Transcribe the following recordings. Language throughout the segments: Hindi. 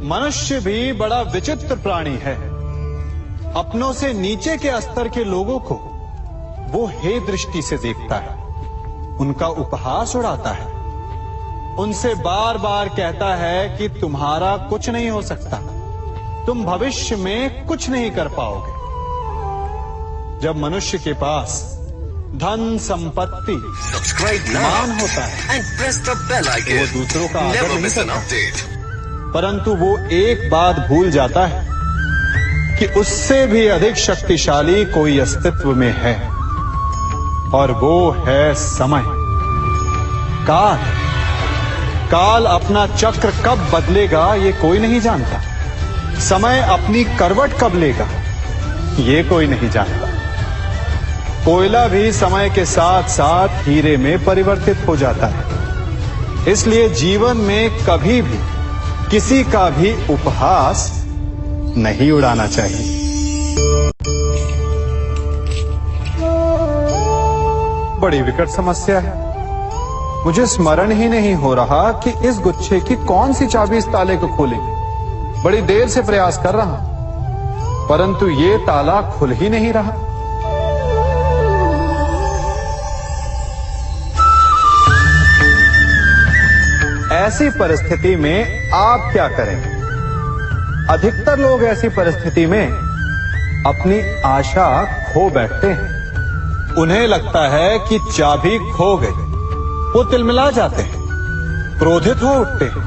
मनुष्य भी बड़ा विचित्र प्राणी है। अपनों से नीचे के स्तर के लोगों को वो हे दृष्टि से देखता है, उनका उपहास उड़ाता है, उनसे बार बार कहता है कि तुम्हारा कुछ नहीं हो सकता, तुम भविष्य में कुछ नहीं कर पाओगे। जब मनुष्य के पास धन संपत्ति मान होता है तो वो दूसरों का आदर नहीं करता, परंतु वो एक बात भूल जाता है कि उससे भी अधिक शक्तिशाली कोई अस्तित्व में है, और वो है समय। काल अपना चक्र कब बदलेगा ये कोई नहीं जानता। समय अपनी करवट कब लेगा ये कोई नहीं जानता। कोयला भी समय के साथ साथ हीरे में परिवर्तित हो जाता है। इसलिए जीवन में कभी भी किसी का भी उपहास नहीं उड़ाना चाहिए। बड़ी विकट समस्या है। मुझे स्मरण ही नहीं हो रहा कि इस गुच्छे की कौन सी चाबी इस ताले को खोलेगी। बड़ी देर से प्रयास कर रहा, परंतु ये ताला खुल ही नहीं रहा। ऐसी परिस्थिति में आप क्या करेंगे? अधिकतर लोग ऐसी परिस्थिति में अपनी आशा खो बैठते हैं। उन्हें लगता है कि चाबी खो गई। वो तिलमिला जाते हैं, क्रोधित हो उठते हैं,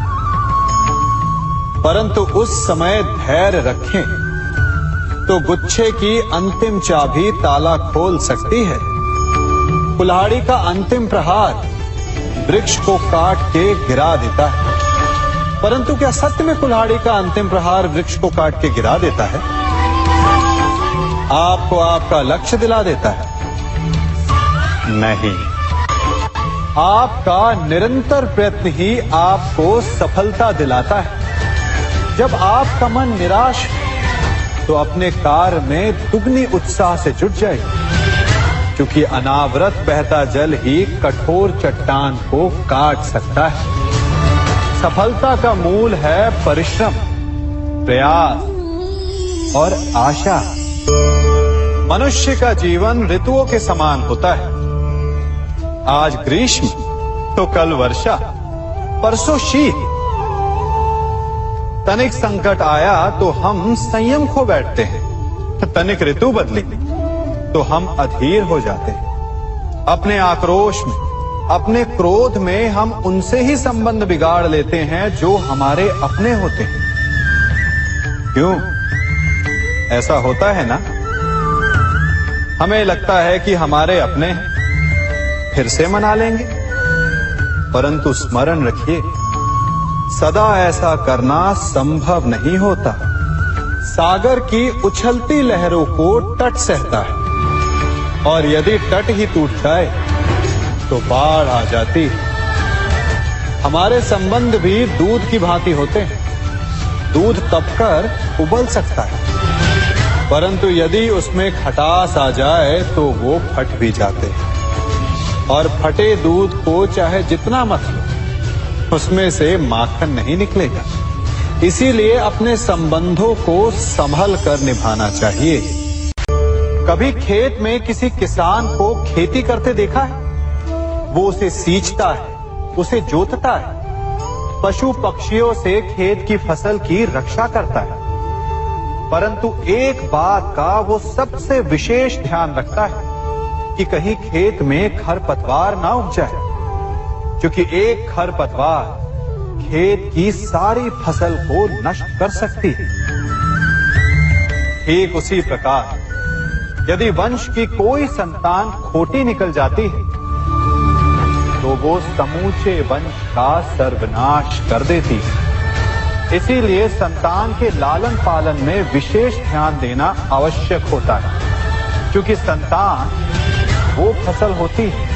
परंतु उस समय धैर्य रखें तो गुच्छे की अंतिम चाबी ताला खोल सकती है। कुल्हाड़ी का अंतिम प्रहार वृक्ष को काट के गिरा देता है, परंतु क्या सत्य में कुल्हाड़ी का अंतिम प्रहार वृक्ष को काट के गिरा देता है? आपको आपका लक्ष्य दिला देता है? नहीं, आपका निरंतर प्रयत्न ही आपको सफलता दिलाता है। जब आपका मन निराश है तो अपने कार्य में दुगनी उत्साह से जुट जाए, क्योंकि अनावरत बहता जल ही कठोर चट्टान को काट सकता है। सफलता का मूल है परिश्रम, प्रयास और आशा। मनुष्य का जीवन ऋतुओं के समान होता है। आज ग्रीष्म तो कल वर्षा, परसों शीत। तनिक संकट आया तो हम संयम खो बैठते हैं, तनिक ऋतु बदली तो हम अधीर हो जाते हैं। अपने आक्रोश में, अपने क्रोध में हम उनसे ही संबंध बिगाड़ लेते हैं जो हमारे अपने होते हैं। क्यों ऐसा होता है ना? हमें लगता है कि हमारे अपने हैं, फिर से मना लेंगे, परंतु स्मरण रखिए, सदा ऐसा करना संभव नहीं होता। सागर की उछलती लहरों को तट सहता है, और यदि तट ही टूट जाए तो बाढ़ आ जाती है। हमारे संबंध भी दूध की भांति होते हैं। दूध तपकर उबल सकता है, परंतु यदि उसमें खटास आ जाए तो वो फट भी जाते हैं, और फटे दूध को चाहे जितना मत लो, उसमें से माखन नहीं निकलेगा। इसीलिए अपने संबंधों को संभल कर निभाना चाहिए। कभी खेत में किसी किसान को खेती करते देखा है? वो उसे सींचता है, उसे जोतता है, पशु पक्षियों से खेत की फसल की रक्षा करता है, परंतु एक बात का वो सबसे विशेष ध्यान रखता है कि कहीं खेत में खरपतवार ना उग जाए, क्योंकि एक खरपतवार खेत की सारी फसल को नष्ट कर सकती है। ठीक उसी प्रकार यदि वंश की कोई संतान खोटी निकल जाती है तो वो समूचे वंश का सर्वनाश कर देती है। इसीलिए संतान के लालन पालन में विशेष ध्यान देना आवश्यक होता है, क्योंकि संतान वो फसल होती है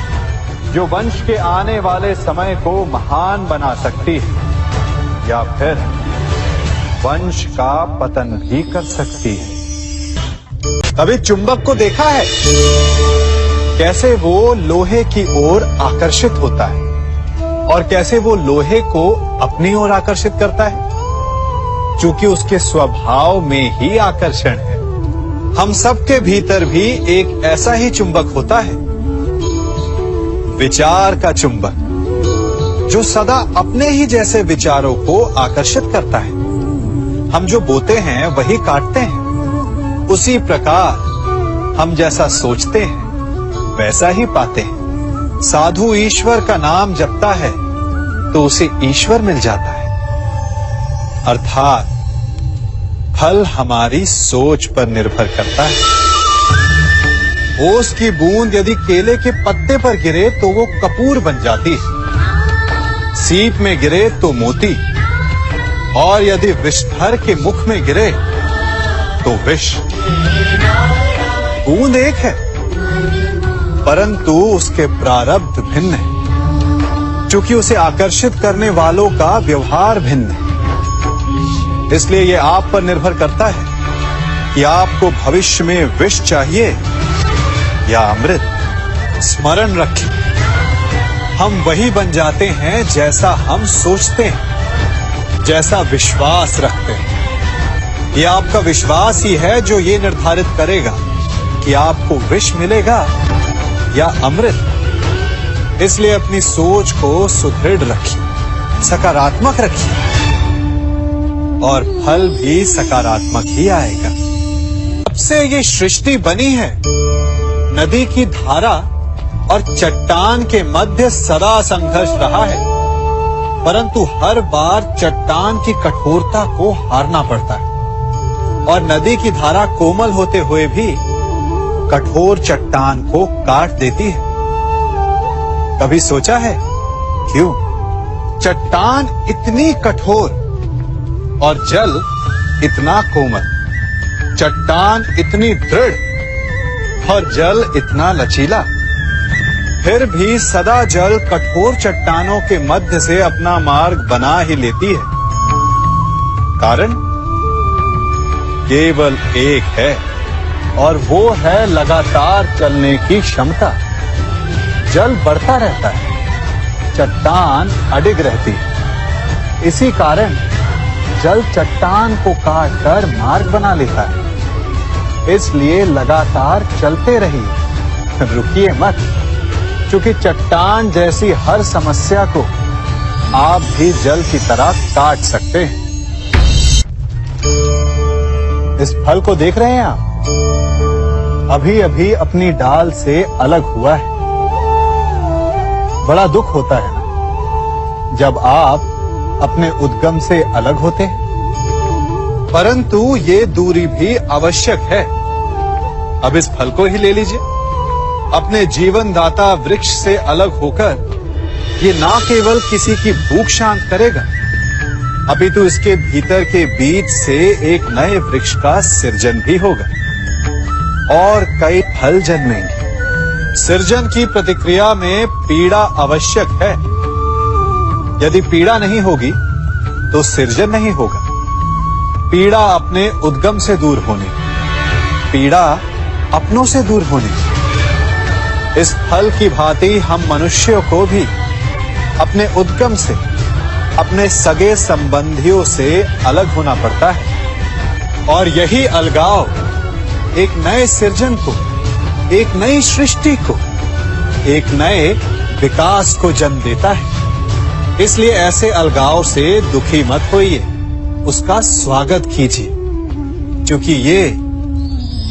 जो वंश के आने वाले समय को महान बना सकती है, या फिर वंश का पतन भी कर सकती है। कभी चुंबक को देखा है? कैसे वो लोहे की ओर आकर्षित होता है और कैसे वो लोहे को अपनी ओर आकर्षित करता है। चूंकि उसके स्वभाव में ही आकर्षण है। हम सबके भीतर भी एक ऐसा ही चुंबक होता है, विचार का चुंबक, जो सदा अपने ही जैसे विचारों को आकर्षित करता है। हम जो बोते हैं वही काटते हैं। उसी प्रकार हम जैसा सोचते हैं वैसा ही पाते हैं। साधु ईश्वर का नाम जपता है तो उसे ईश्वर मिल जाता है। अर्थात फल हमारी सोच पर निर्भर करता है। ओस की बूंद यदि केले के पत्ते पर गिरे तो वो कपूर बन जाती है, सीप में गिरे तो मोती, और यदि विषधर के मुख में गिरे तो विष। बूंद एक है, परंतु उसके प्रारब्ध भिन्न है, क्योंकि उसे आकर्षित करने वालों का व्यवहार भिन्न है। इसलिए यह आप पर निर्भर करता है कि आपको भविष्य में विष चाहिए या अमृत। स्मरण रखें, हम वही बन जाते हैं जैसा हम सोचते हैं, जैसा विश्वास रखते हैं। यह आपका विश्वास ही है जो ये निर्धारित करेगा कि आपको विष मिलेगा या अमृत। इसलिए अपनी सोच को सुदृढ़ रखिए, सकारात्मक रखिए, और फल भी सकारात्मक ही आएगा। जब से ये सृष्टि बनी है, नदी की धारा और चट्टान के मध्य सदा संघर्ष रहा है, परंतु हर बार चट्टान की कठोरता को हारना पड़ता है, और नदी की धारा कोमल होते हुए भी कठोर चट्टान को काट देती है। कभी सोचा है क्यों? चट्टान इतनी कठोर और जल इतना कोमल, चट्टान इतनी दृढ़ और जल इतना लचीला, फिर भी सदा जल कठोर चट्टानों के मध्य से अपना मार्ग बना ही लेती है। कारण केवल एक है, और वो है लगातार चलने की क्षमता। जल बढ़ता रहता है, चट्टान अडिग रहती है। इसी कारण जल चट्टान को काटकर मार्ग बना लेता है। इसलिए लगातार चलते रहिए, रुकिए मत, क्योंकि चट्टान जैसी हर समस्या को आप भी जल की तरह काट सकते हैं। इस फल को देख रहे हैं आप? अभी अभी अपनी डाल से अलग हुआ है। बड़ा दुख होता है ना जब आप अपने उद्गम से अलग होते हैं, परंतु ये दूरी भी आवश्यक है। अब इस फल को ही ले लीजिए। अपने जीवनदाता वृक्ष से अलग होकर ये ना केवल किसी की भूख शांत करेगा, अपितु इसके भीतर के बीज से एक नए वृक्ष का सृजन भी होगा और कई फल जन्मेंगे। सृजन की प्रतिक्रिया में पीड़ा आवश्यक है। यदि पीड़ा नहीं होगी तो सृजन नहीं होगा। पीड़ा अपने उद्गम से दूर होने, पीड़ा अपनों से दूर होने। इस फल की भांति हम मनुष्यों को भी अपने उद्गम से, अपने सगे संबंधियों से अलग होना पड़ता है, और यही अलगाव एक नए सृजन को, एक नई सृष्टि को, एक नए विकास को जन्म देता है। इसलिए ऐसे अलगाव से दुखी मत होइए, उसका स्वागत कीजिए, क्योंकि ये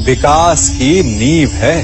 विकास की नींव है।